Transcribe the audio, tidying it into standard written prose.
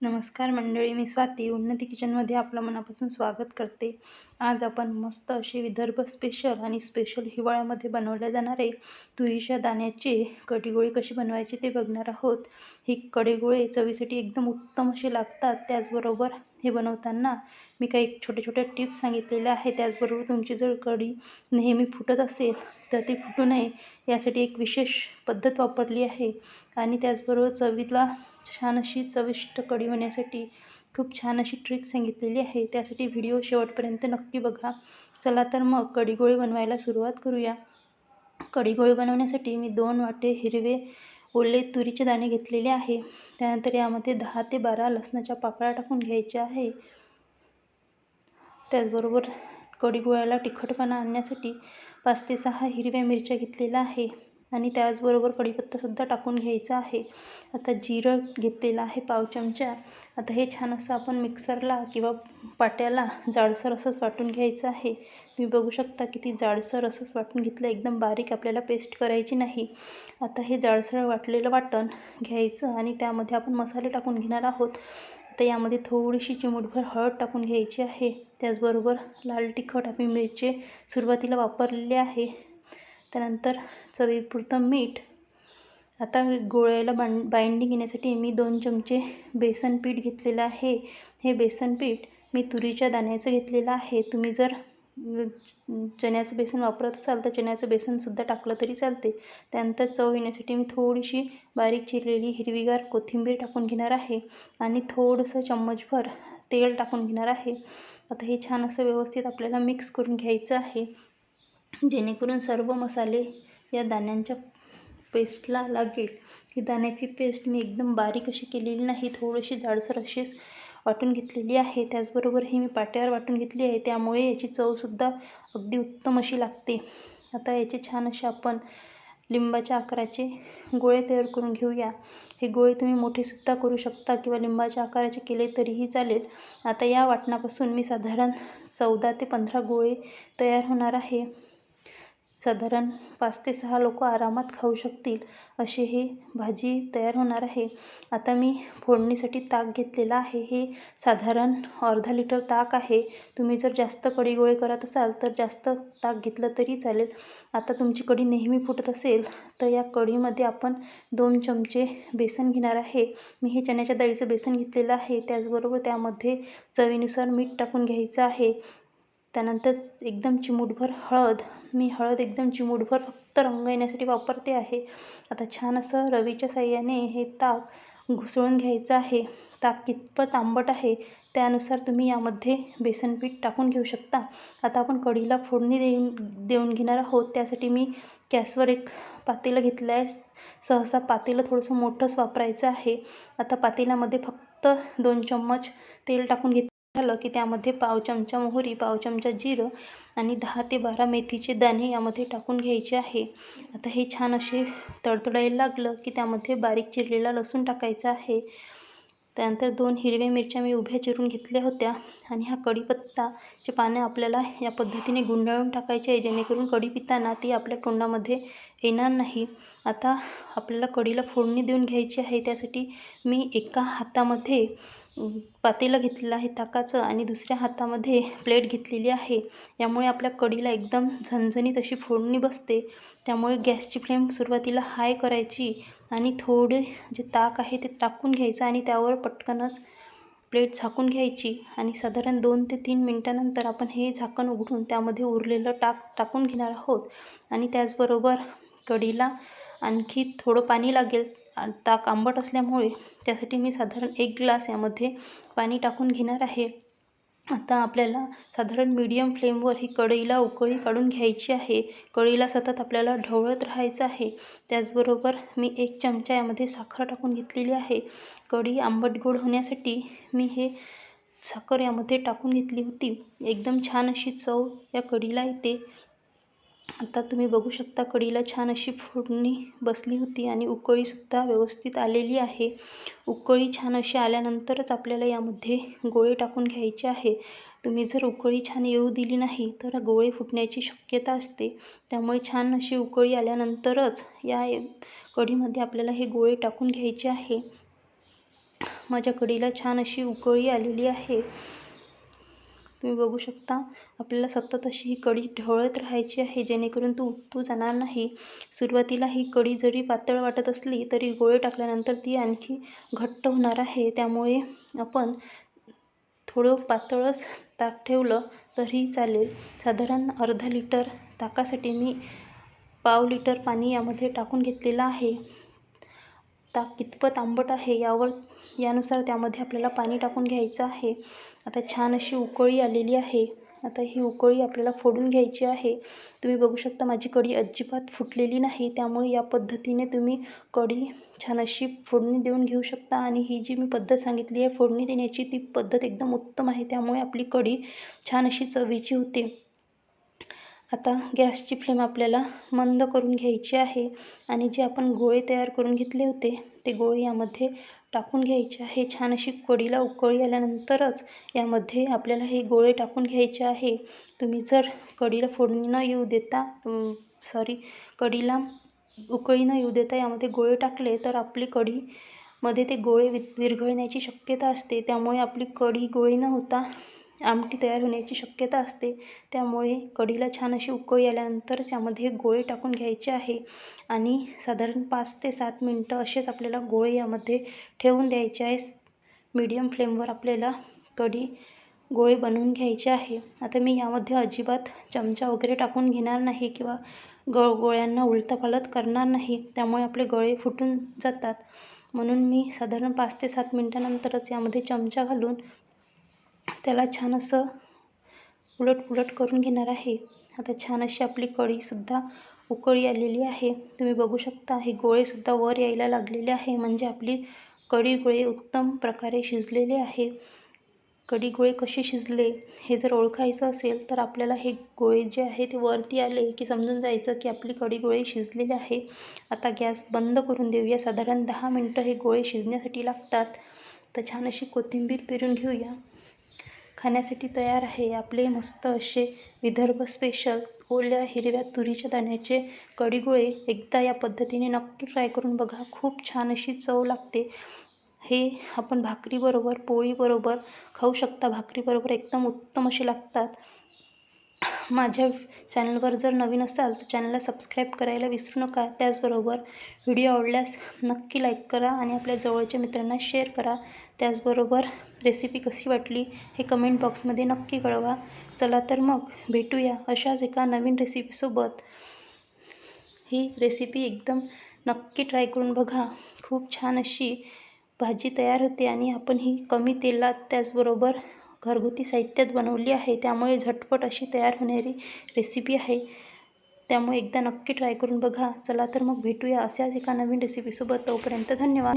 नमस्कार मंडळी, मी स्वाती उन्नती किचनमध्ये आपलं मनापासून स्वागत करते. आज आपण मस्त असे विदर्भ स्पेशल आणि स्पेशल हिवाळ्यामध्ये बनवले जाणारे तुरीच्या दाण्याचे कढीगोळे कशी बनवायची ते बघणार आहोत. ही कढीगोळे चवीसाठी एकदम उत्तम असे लागतात. त्याचबरोबर हे बनवताना मी काही छोटे छोटे टिप्स सांगितलेल्या आहेत. त्याचबरोबर तुमची जर कढी नेहमी फुटत असेल तर ती फुटू नये यासाठी एक विशेष पद्धत वापरली आहे. आणि त्याचबरोबर चवीला छान अशी चविष्ट कढी होण्यासाठी खूप छान अशी ट्रिक सांगितलेली आहे. त्यासाठी व्हिडिओ शेवटपर्यंत नक्की बघा. चला तर मग कढीगोळे बनवायला सुरुवात करूया. कढीगोळे बनवण्यासाठी मी 2 वाटे हिरवे ओले तुरीचे दाणे घेतलेले आहे. त्यानंतर यामध्ये 10 ते 12 लसणाच्या पाकळ्या टाकून घ्यायच्या आहे. त्याचबरोबर कढीगोळ्याला तिखटपणा आणण्यासाठी 5 ते 6 हिरव्या मिरच्या घेतलेल्या आहे आणि त्याचबरोबर कढीपत्तासुद्धा टाकून घ्यायचा आहे. आता जिरं घेतलेलं आहे पाव चमचा. आता हे छान असं आपण मिक्सरला किंवा पाट्याला जाडसर असंच वाटून घ्यायचं आहे. तुम्ही बघू शकता किती जाडसर असंच वाटून घेतलं, एकदम बारीक आपल्याला पेस्ट करायची नाही. आता हे जाडसर वाटलेलं वाटण घ्यायचं आणि त्यामध्ये आपण मसाले टाकून घेणार आहोत. आता यामध्ये थोडीशी चिमूटभर हळद टाकून घ्यायची आहे. त्याचबरोबर लाल तिखट आम्ही मिरची सुरुवातीला वापरलेली आहे. त्यानंतर चवीपुरतं मीठ. आता गोळ्याला बाइंडिंग येण्यासाठी मी 2 चमचे बेसन पीठ घेतलेलं आहे. हे बेसन पीठ मी तुरीच्या दाण्याचं घेतलेलं आहे. तुम्ही जर चण्याचं बेसन वापरत असाल तर चण्याचं बेसनसुद्धा टाकलं तरी चालते. त्यानंतर चव येण्यासाठी मी थोडीशी बारीक चिरलेली हिरवीगार कोथिंबीर टाकून घेणार आहे आणि थोडंसं चम्मचभर तेल टाकून घेणार आहे. आता हे छान असं व्यवस्थित आपल्याला मिक्स करून घ्यायचं आहे, जेणेकरून सर्व मसाले या दाण्यांच्या पेस्टला लागेल. ही दाण्याची पेस्ट मी एकदम बारीक अशी केलेली नाही, थोडीशी जाडसर अशीच वाटून घेतलेली आहे. त्याचबरोबर ही मी पाट्यावर वाटून घेतली आहे, त्यामुळे याची चवसुद्धा अगदी उत्तम अशी लागते. आता याचे छान असे आपण लिंबाच्या आकाराचे गोळे तयार करून घेऊया. हे गोळे तुम्ही मोठेसुद्धा करू शकता किंवा लिंबाच्या आकाराचे केले तरीही चालेल. आता या वाटणापासून मी साधारण 14 ते 15 गोळे तयार होणार आहे. साधारण 5 ते 6 लोक आरामात खाऊ शकतील अशी ही भाजी तयार होणार आहे. आता मी फोडणीसाठी ताक घेतलेलं आहे. हे साधारण अर्धा लिटर ताक आहे. तुम्ही जर जास्त कढीगोळे करत असाल तर जास्त ताक घेतलं तरी चालेल. आता तुमची कढी नेहमी फुटत असेल तर या कढीमध्ये आपण 2 चमचे बेसन घेणार आहे. मी हे चण्याच्या डाळीचं बेसन घेतलेलं आहे. त्याचबरोबर त्यामध्ये चवीनुसार मीठ टाकून घ्यायचं आहे. त्यानंतर एकदम चिमूटभर हळद. मी हळद एकदम चिमूटभर फक्त रंग येण्यासाठी वापरते आहे. आता छान असं रवीच्या साहाय्याने हे ताक घुसळून घ्यायचं आहे. ताक कितपत आंबट आहे त्यानुसार तुम्ही यामध्ये बेसन पीठ टाकून घेऊ शकता. आता आपण कढीला फोडणी देऊन घेणार आहोत. त्यासाठी मी गॅसवर एक पातेलं घेतलं आहे. सहसा पातेलं थोडंसं मोठंच वापरायचं आहे. आता पातेल्यामध्ये फक्त 2 चम्मच तेल टाकून झालं की त्यामध्ये पाव चमचा मोहरी, पाव चमचा जिरं आणि 10 ते 12 मेथीचे दाणे यामध्ये टाकून घ्यायचे आहे. आता हे छान असे तडतडायला लागलं की त्यामध्ये बारीक चिरलेला लसूण टाकायचा आहे. त्यानंतर 2 हिरव्या मिरच्या मी उभ्या चिरून घेतल्या होत्या आणि हा कढीपत्ताचे पानं आपल्याला या पद्धतीने गुंडाळून टाकायचे आहे, जेणेकरून कढी पिताना ती आपल्या तोंडामध्ये येणार नाही. आता आपल्याला कढीला फोडणी देऊन घ्यायची आहे. त्यासाठी मी एका हातामध्ये पातेलं घेतलेलं आहे ताकाचं आणि दुसऱ्या हातामध्ये प्लेट घेतलेली आहे. यामुळे आपल्या कढीला एकदम झणझणीत अशी फोडणी बसते. त्यामुळे गॅसची फ्लेम सुरुवातीला हाय करायची आणि थोडे जे ताक आहे ते टाकून घ्यायचं आणि त्यावर पटकनच प्लेट झाकून घ्यायची आणि साधारण 2 ते 3 मिनटानंतर आपण हे झाकण उघडून त्यामध्ये उरलेलं टाकून घेणार आहोत. आणि त्याचबरोबर कढीला आणखी थोडं पाणी लागेल. ताक आंबट असल्यामुळे त्यासाठी मी साधारण 1 ग्लास यामध्ये पाणी टाकून घेणार आहे. आता आपल्याला साधारण मीडियम फ्लेमवर ही कढईला उकळी काढून घ्यायची आहे. कढईला सतत आपल्याला ढवळत राहायचं आहे. त्याचबरोबर मी 1 चमचा यामध्ये साखर टाकून घेतलेली आहे. कढी आंबट गोड होण्यासाठी मी हे साखर यामध्ये टाकून घेतली होती. एकदम छान अशी चव या कढीला येते. आता तुम्ही बघू शकता कढीला छान अशी फोडणी बसली होती आणि उकळीसुद्धा व्यवस्थित आलेली आहे. उकळी छान अशी आल्यानंतरच आपल्याला यामध्ये गोळे टाकून घ्यायचे आहे. तुम्ही जर उकळी छान येऊ दिली नाही तर गोळे फुटण्याची शक्यता असते. त्यामुळे छान अशी उकळी आल्यानंतरच या कढीमध्ये आपल्याला हे गोळे टाकून घ्यायचे आहे. माझ्या कढीला छान अशी उकळी आलेली आहे. तुम्ही बघू शकता. आपल्याला सतत अशी ही कढी ढवळत राहायची आहे, जेणेकरून तू जाणार नाही. सुरुवातीला ही कढी जरी पातळ वाटत असली तरी गोळे टाकल्यानंतर ती आणखी घट्ट होणार आहे. त्यामुळे आपण थोडं पातळच ताक ठेवलं तरी चालेल. साधारण अर्धा लिटर ताकासाठी मी पाव लिटर पाणी यामध्ये टाकून घेतलेलं आहे. ताक कितपत आंबट आहे यानुसार त्यामध्ये आपल्याला पाणी टाकून घ्यायचं आहे. आता छान अशी उकळी आलेली आहे. आता ही उकळी आपल्याला फोडून घ्यायची आहे. तुम्ही बघू शकता माझी कढी अजिबात फुटलेली नाही. त्यामुळे या पद्धतीने तुम्ही कढी छान अशी फोडणी देऊन घेऊ शकता. आणि ही जी मी पद्धत सांगितली आहे फोडणी देण्याची, ती पद्धत एकदम उत्तम आहे. त्यामुळे आपली कढी छान अशी चवीची होते. आता गॅसची फ्लेम आपल्याला मंद करून घ्यायची आहे आणि जे आपण गोळे तयार करून घेतले होते ते गोळे यामध्ये टाकून घ्यायचे आहे. छान अशी कढीला उकळी आल्यानंतरच यामध्ये आपल्याला हे गोळे टाकून घ्यायचे आहे. तुम्ही जर कढीला फोडणी न येऊ देता कढीला उकळी न येऊ देता यामध्ये गोळे टाकले तर आपली कढीमध्ये ते गोळे विरघळण्याची शक्यता असते. त्यामुळे आपली कढी गोळी न होता आमटी तयार होण्याची शक्यता असते. त्यामुळे कढीला छान अशी उकळी आल्यानंतरच यामध्ये गोळे टाकून घ्यायचे आहे आणि साधारण 5 ते 7 मिनटं असेच आपल्याला गोळे यामध्ये ठेवून द्यायचे आहे. मीडियम फ्लेमवर आपल्याला गोळे बनवून घ्यायचे आहे. आता मी यामध्ये अजिबात चमचा वगैरे टाकून घेणार नाही किंवा गोळ्यांना उलथापालथ करणार नाही. त्यामुळे आपले गोळे फुटून जातात. म्हणून मी साधारण 5 ते 7 मिनटानंतरच यामध्ये चमचा घालून त्याला छान असं उलटपुलट करून घेणार आहे. आता छान अशी आपली कढीसुद्धा उकळी आलेली आहे. तुम्ही बघू शकता हे गोळेसुद्धा वर यायला लागलेले आहे. म्हणजे आपली गोळे उत्तम प्रकारे शिजलेले आहे. गोळे कसे शिजले हे जर ओळखायचं असेल तर आपल्याला हे गोळे जे आहे ते वरती आले की समजून जायचं की आपली गोळे शिजलेले आहे. आता गॅस बंद करून देऊया. साधारण 10 मिनटं हे गोळे शिजण्यासाठी लागतात. तर छान अशी कोथिंबीर पेरून घेऊया. खाण्यासाठी तयार आहे आपले मस्त असे विदर्भ स्पेशल ओल्या हिरव्या तुरीच्या दाण्याचे गोळे. एकदा या पद्धतीने नक्की ट्राय करून बघा. खूप छान अशी चव लागते. हे आपण भाकरीबरोबर, पोळीबरोबर खाऊ शकता. भाकरीबरोबर एकदम उत्तम असे लागतात. माझ्या चॅनलवर जर नवीन असाल तर चॅनलला सबस्क्राईब करायला विसरू नका. त्याचबरोबर व्हिडिओ आवडल्यास नक्की लाईक करा आणि आपल्या जवळच्या मित्रांना शेअर करा. त्याचबरोबर रेसिपी कशी वाटली हे कमेंट बॉक्समध्ये नक्की कळवा. चला तर मग भेटूया अशाच एका नवीन रेसिपीसोबत. ही रेसिपी एकदम नक्की ट्राय करून बघा. खूप छान अशी भाजी तयार होते आणि आपण ही कमी तेलात त्याचबरोबर घरगुती साहित्यात बनवली आहे. त्यामुळे झटपट अशी तयार होणारी रेसिपी आहे. त्यामुळे एकदा नक्की ट्राय करून बघा. चला तर मग भेटूया अशाच एका नवीन रेसिपीसोबत. तोपर्यंत धन्यवाद.